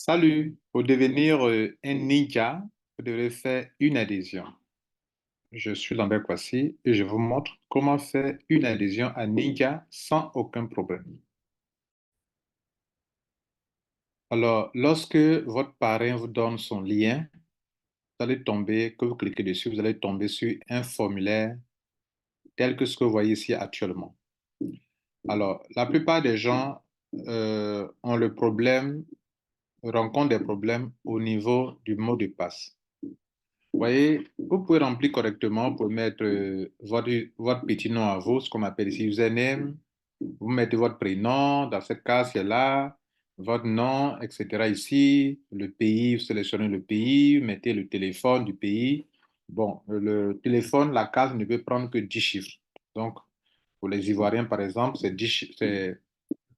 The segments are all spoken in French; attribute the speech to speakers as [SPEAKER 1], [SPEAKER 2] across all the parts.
[SPEAKER 1] Salut, pour devenir un ninja, vous devrez faire une adhésion. Je suis Lambert Kwasi et je vous montre comment faire une adhésion à Ninja sans aucun problème. Alors, lorsque votre parrain vous donne son lien, vous allez tomber, que vous cliquez dessus, vous allez tomber sur un formulaire tel que ce que vous voyez ici actuellement. Alors, la plupart des gens ont le problème, rencontrent des problèmes au niveau du mot de passe. Vous voyez, vous pouvez remplir correctement pour mettre votre petit nom à vous, ce qu'on appelle ici username. Vous mettez votre prénom, dans cette case, c'est là, votre nom, etc. Ici, le pays, vous sélectionnez le pays, vous mettez le téléphone du pays. Bon, le téléphone, la case ne peut prendre que 10 chiffres. Donc, pour les Ivoiriens, par exemple, c'est 10 chiffres,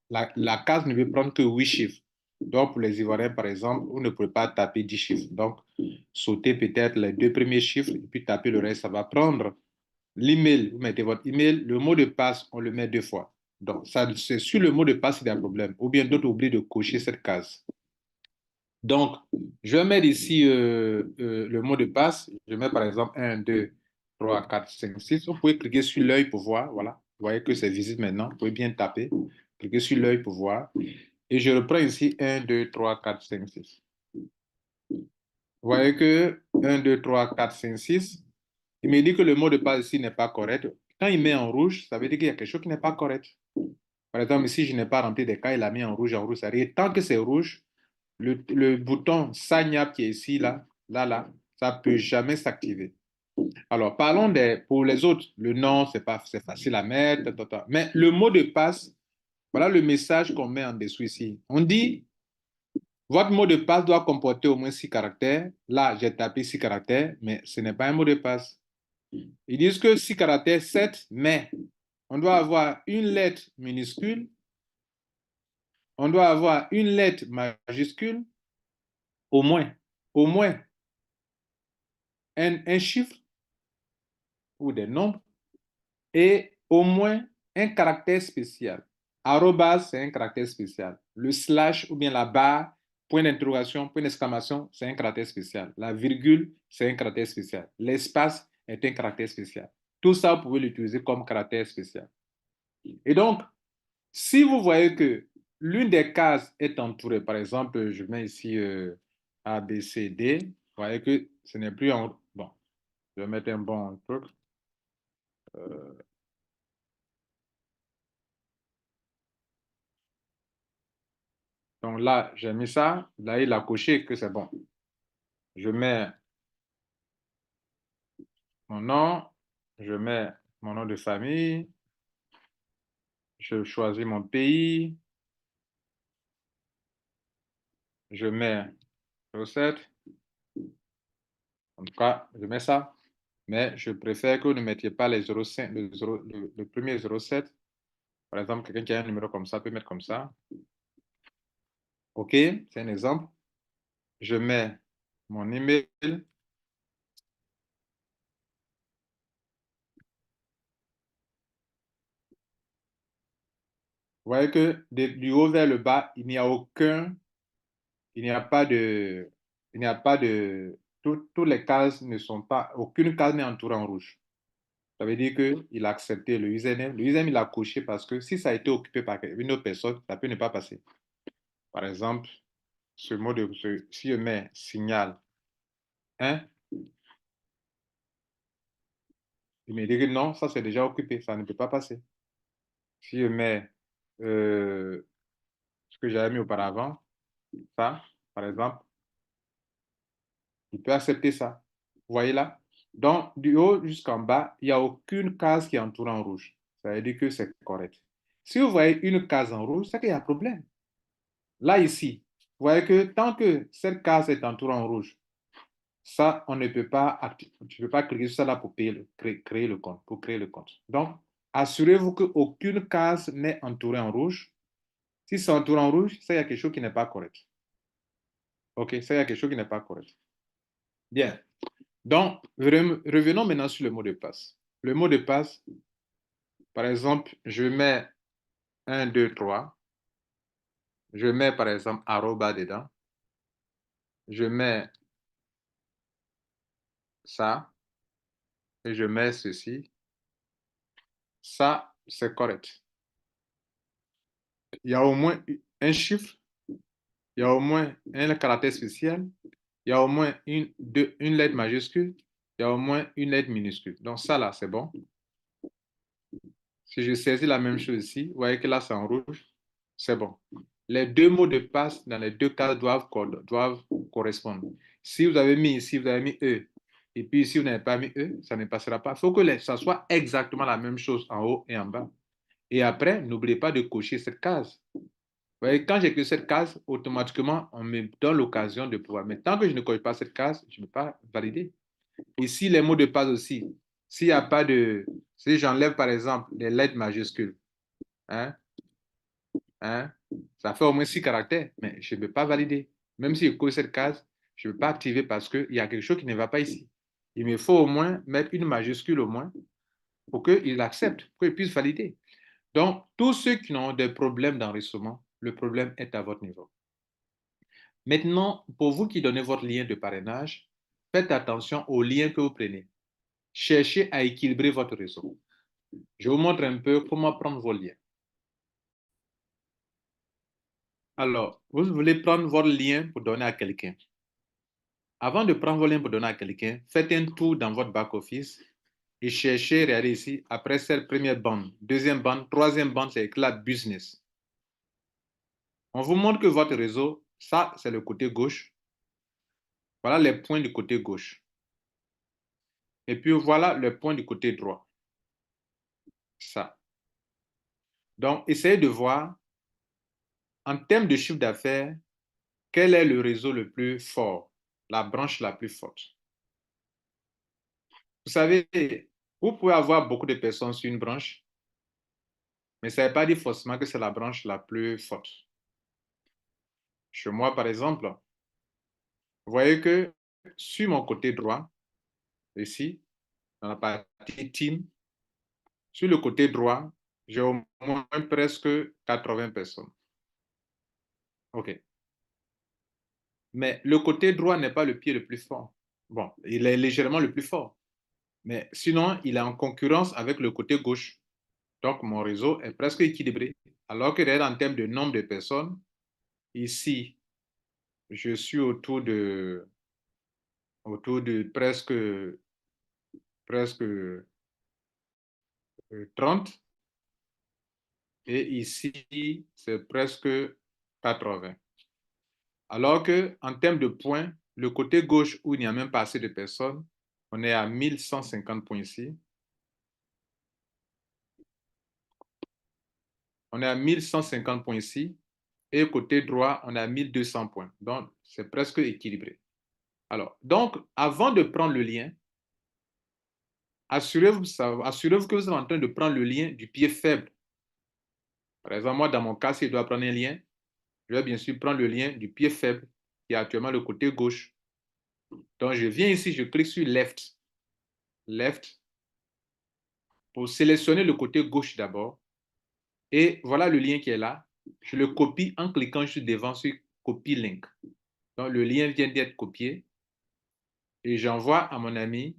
[SPEAKER 1] la case ne peut prendre que 8 chiffres. Donc, pour les Ivoiriens, par exemple, vous ne pouvez pas taper 10 chiffres. Donc, sautez peut-être les deux premiers chiffres et puis taper le reste. Ça va prendre l'email. Vous mettez votre email. Le mot de passe, on le met deux fois. Donc, ça, c'est sur le mot de passe qu'il y a un problème. Ou bien d'autres oublient de cocher cette case. Donc, je vais mettre ici le mot de passe. Je mets par exemple 1, 2, 3, 4, 5, 6. Vous pouvez cliquer sur l'œil pour voir. Voilà. Vous voyez que c'est visible maintenant. Vous pouvez bien taper. Cliquez sur l'œil pour voir. Et je reprends ici 1, 2, 3, 4, 5, 6. Vous voyez que 1, 2, 3, 4, 5, 6. Il me dit que le mot de passe ici n'est pas correct. Quand il met en rouge, ça veut dire qu'il y a quelque chose qui n'est pas correct. Par exemple, ici, je n'ai pas rempli des cas, il a mis en rouge, ça veut dire tant que c'est rouge, le bouton Sign Up qui est ici, là, ça ne peut jamais s'activer. Alors, parlons pour les autres. Le nom, c'est facile à mettre, mais le mot de passe, voilà le message qu'on met en dessous ici. On dit, votre mot de passe doit comporter au moins 6 caractères. Là, j'ai tapé 6 caractères, mais ce n'est pas un mot de passe. Ils disent que 6 caractères, 7, mais on doit avoir une lettre minuscule, on doit avoir une lettre majuscule, au moins, au moins un chiffre ou des nombres et au moins un caractère spécial. Arrobas, c'est un caractère spécial. Le slash ou bien la barre, point d'interrogation, point d'exclamation, c'est un caractère spécial. La virgule, c'est un caractère spécial. L'espace est un caractère spécial. Tout ça, vous pouvez l'utiliser comme caractère spécial. Et donc, si vous voyez que l'une des cases est entourée, par exemple, je mets ici A, B, C, D, vous voyez que ce n'est plus en... Bon, je vais mettre un bon truc. Euh, donc là, j'ai mis ça. Là, il a coché que c'est bon. Je mets mon nom, je mets mon nom de famille, je choisis mon pays, je mets recette. En tout cas, je mets ça. Mais je préfère que vous ne mettiez pas les 0,5, le premier 0,7. Par exemple, quelqu'un qui a un numéro comme ça peut mettre comme ça. OK, c'est un exemple. Je mets mon email. Vous voyez que du haut vers le bas, il n'y a aucun, il n'y a pas de, il n'y a pas de, toutes les cases ne sont pas, aucune case n'est entourée en rouge. Ça veut dire qu'il a accepté le username. Le username, il a coché parce que si ça a été occupé par une autre personne, ça peut ne pas passer. Par exemple, si je mets signal 1, il me dit que non, ça c'est déjà occupé, ça ne peut pas passer. Si je mets ce que j'avais mis auparavant, ça, par exemple, il peut accepter ça. Vous voyez là? Donc, du haut jusqu'en bas, il n'y a aucune case qui est entourée en rouge. Ça veut dire que c'est correct. Si vous voyez une case en rouge, c'est qu'il y a un problème. Là, ici, vous voyez que tant que cette case est entourée en rouge, ça, on ne peut pas activer. Tu ne peux pas cliquer sur ça là pour créer le compte, pour créer le compte. Donc, assurez-vous qu'aucune case n'est entourée en rouge. Si c'est entouré en rouge, ça, il y a quelque chose qui n'est pas correct. OK, ça, il y a quelque chose qui n'est pas correct. Bien. Donc, revenons maintenant sur le mot de passe. Le mot de passe, par exemple, je mets 1, 2, 3. Je mets, par exemple, arroba dedans. je mets ça et je mets ceci. Ça, c'est correct. Il y a au moins un chiffre, il y a au moins un caractère spécial, il y a au moins une lettre majuscule, il y a au moins une lettre minuscule. Donc ça, là, c'est bon. Si je saisis la même chose ici, vous voyez que là, c'est en rouge, c'est bon. Les deux mots de passe dans les deux cas doivent correspondre. Si vous avez mis ici, vous avez mis E, et puis si vous n'avez pas mis E, ça ne passera pas. Il faut que ça soit exactement la même chose en haut et en bas. Et après, n'oubliez pas de cocher cette case. Vous voyez, quand j'ai que cette case, automatiquement, on me donne l'occasion de pouvoir. Mais tant que je ne coche pas cette case, je ne peux pas valider. Et si les mots de passe aussi, s'il n'y a pas de... Si j'enlève par exemple les lettres majuscules, hein, hein, ça fait au moins 6 caractères, mais je ne peux pas valider. Même si je coche cette case, je ne peux pas activer parce qu'il y a quelque chose qui ne va pas ici. Il me faut au moins mettre une majuscule au moins pour qu'il accepte, pour qu'il puisse valider. Donc, tous ceux qui ont des problèmes d'enregistrement, le problème est à votre niveau. Maintenant, pour vous qui donnez votre lien de parrainage, faites attention aux liens que vous prenez. Cherchez à équilibrer votre réseau. Je vous montre un peu comment prendre vos liens. Alors, vous voulez prendre votre lien pour donner à quelqu'un. Avant de prendre vos liens pour donner à quelqu'un, faites un tour dans votre back-office et cherchez, regardez ici, après cette première bande, deuxième bande, troisième bande, c'est écrit business. On vous montre que votre réseau, ça, c'est le côté gauche. Voilà les points du côté gauche. Et puis voilà le point du côté droit. Ça. Donc, essayez de voir, en termes de chiffre d'affaires, quel est le réseau le plus fort, la branche la plus forte. Vous savez, vous pouvez avoir beaucoup de personnes sur une branche, mais ça ne veut pas dire forcément que c'est la branche la plus forte. Chez moi, par exemple, vous voyez que sur mon côté droit, ici, dans la partie team, sur le côté droit, j'ai au moins presque 80 personnes. OK. Mais le côté droit n'est pas le pied le plus fort. Bon, il est légèrement le plus fort. Mais sinon, il est en concurrence avec le côté gauche. Donc, mon réseau est presque équilibré. Alors que en termes de nombre de personnes, ici, je suis autour de presque 30. Et ici, c'est presque 80. Alors que en termes de points, le côté gauche où il n'y a même pas assez de personnes, on est à 1150 points ici. On est à 1150 points ici. Et côté droit, on est à 1200 points. Donc, c'est presque équilibré. Alors, donc, avant de prendre le lien, assurez-vous que vous êtes en train de prendre le lien du pied faible. Par exemple, moi, dans mon cas, si je dois prendre un lien, je vais bien sûr prendre le lien du pied faible, qui est actuellement le côté gauche. Donc, je viens ici, je clique sur Left. Left, pour sélectionner le côté gauche d'abord. Et voilà le lien qui est là. Je le copie en cliquant juste devant sur Copy Link. Donc, le lien vient d'être copié. Et j'envoie à mon ami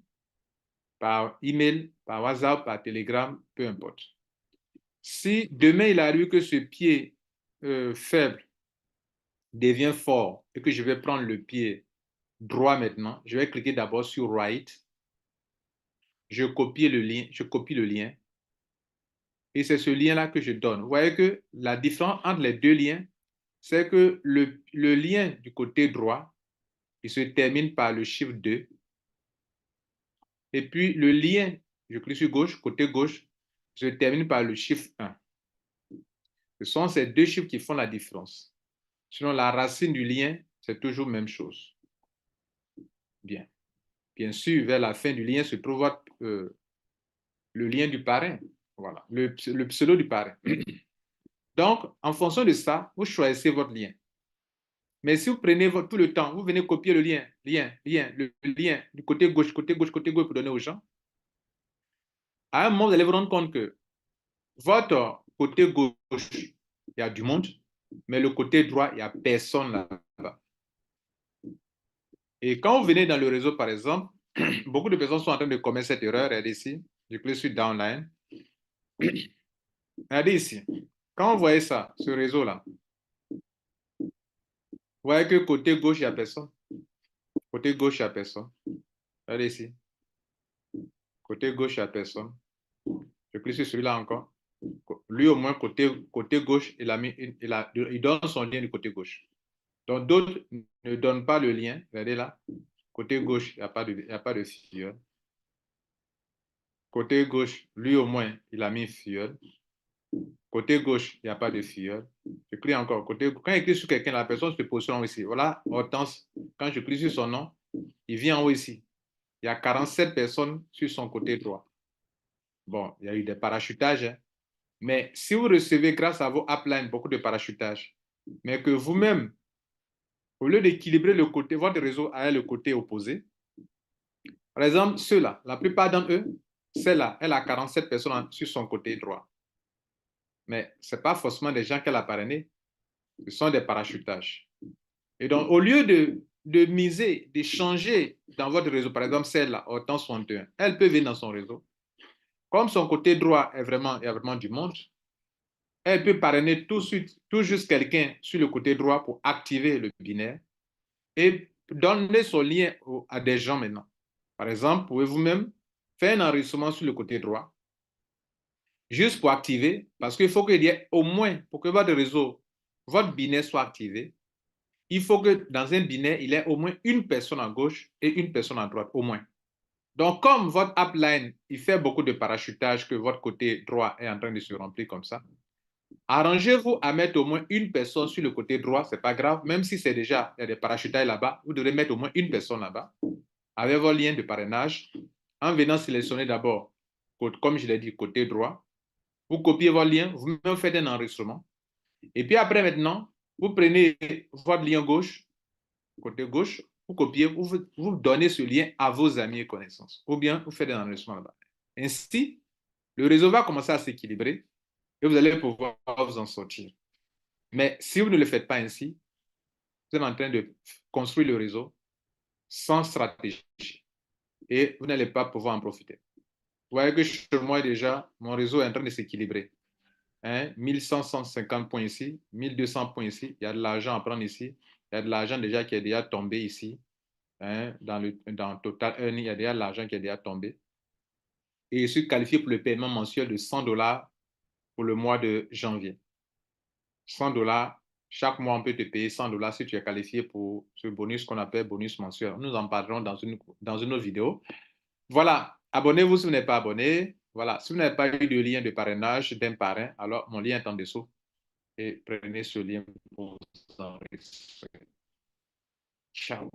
[SPEAKER 1] par email, par WhatsApp, par Telegram, peu importe. Si demain il arrive que ce pied faible devient fort et que je vais prendre le pied droit maintenant, je vais cliquer d'abord sur Right. Je copie le lien et c'est ce lien-là que je donne. Vous voyez que la différence entre les deux liens, c'est que le lien du côté droit, il se termine par le chiffre 2. Et puis le lien, je clique sur gauche, côté gauche, se termine par le chiffre 1. Ce sont ces deux chiffres qui font la différence. Sinon, la racine du lien, c'est toujours la même chose. Bien. Bien sûr, vers la fin du lien se trouve le lien du parrain. Voilà, le pseudo du parrain. Donc, en fonction de ça, vous choisissez votre lien. Mais si vous prenez tout le temps, vous venez copier le lien le lien du côté gauche pour donner aux gens, à un moment, vous allez vous rendre compte que votre côté gauche, il y a du monde, mais le côté droit, il n'y a personne là-bas. Et quand vous venez dans le réseau, par exemple, beaucoup de personnes sont en train de commettre cette erreur. Regardez ici. Je clique sur Downline. Regardez ici. Quand vous voyez ça, ce réseau-là, vous voyez que côté gauche, il n'y a personne. Côté gauche, il n'y a personne. Regardez ici. Côté gauche, il n'y a personne. Je clique sur celui-là encore. Lui, au moins, côté gauche, il donne son lien du côté gauche. Donc, d'autres ne donnent pas le lien. Regardez là. Côté gauche, il n'y a pas de filleul. Côté gauche, lui, au moins, il a mis filleul. Côté gauche, il n'y a pas de filleul. Je clique encore. Quand il clique sur quelqu'un, la personne se positionne ici. Voilà, Hortense. Quand je clique sur son nom, il vient en haut ici. Il y a 47 personnes sur son côté droit. Bon, il y a eu des parachutages, hein. Mais si vous recevez grâce à vos uplines beaucoup de parachutages, mais que vous-même, au lieu d'équilibrer le côté, votre réseau a le côté opposé. Par exemple, ceux-là, la plupart d'entre eux, celle-là, elle a 47 personnes sur son côté droit. Mais ce n'est pas forcément des gens qu'elle a parrainés, ce sont des parachutages. Et donc, au lieu de miser, de changer dans votre réseau, par exemple, celle-là, Hortense 61, elle peut venir dans son réseau. Comme son côté droit il y a vraiment du monde, elle peut parrainer tout juste quelqu'un sur le côté droit pour activer le binaire et donner son lien à des gens maintenant. Par exemple, pouvez vous-même faire un enregistrement sur le côté droit, juste pour activer, parce qu'il faut qu'il y ait au moins, pour que votre réseau, votre binaire soit activé, il faut que dans un binaire, il y ait au moins une personne à gauche et une personne à droite, au moins. Donc, comme votre upline, il fait beaucoup de parachutage, que votre côté droit est en train de se remplir comme ça, arrangez-vous à mettre au moins une personne sur le côté droit, c'est pas grave, même si c'est déjà, il y a des parachutages là-bas, vous devrez mettre au moins une personne là-bas, avec vos liens de parrainage, en venant sélectionner d'abord, comme je l'ai dit, côté droit, vous copiez vos liens, vous faites un enregistrement, et puis après maintenant, vous prenez votre lien gauche, côté gauche, vous copiez, vous donnez ce lien à vos amis et connaissances, ou bien vous faites un enregistrement là-bas. Ainsi, le réseau va commencer à s'équilibrer et vous allez pouvoir vous en sortir. Mais si vous ne le faites pas ainsi, vous êtes en train de construire le réseau sans stratégie et vous n'allez pas pouvoir en profiter. Vous voyez que chez moi déjà, mon réseau est en train de s'équilibrer. 1150 points ici, 1200 points ici, il y a de l'argent à prendre ici, il y a de l'argent déjà qui est déjà tombé ici. Dans Total Earning, il y a déjà de l'argent qui est déjà tombé. Et je suis qualifié pour le paiement mensuel de $100 pour le mois de janvier. $100. Chaque mois, on peut te payer $100 si tu es qualifié pour ce bonus qu'on appelle bonus mensuel. Nous en parlerons dans une autre vidéo. Voilà, abonnez-vous si vous n'êtes pas abonné. Voilà, si vous n'avez pas eu de lien de parrainage d'un parrain, alors mon lien est en dessous. Et prenez ce lien pour vous enregistrer. Ciao.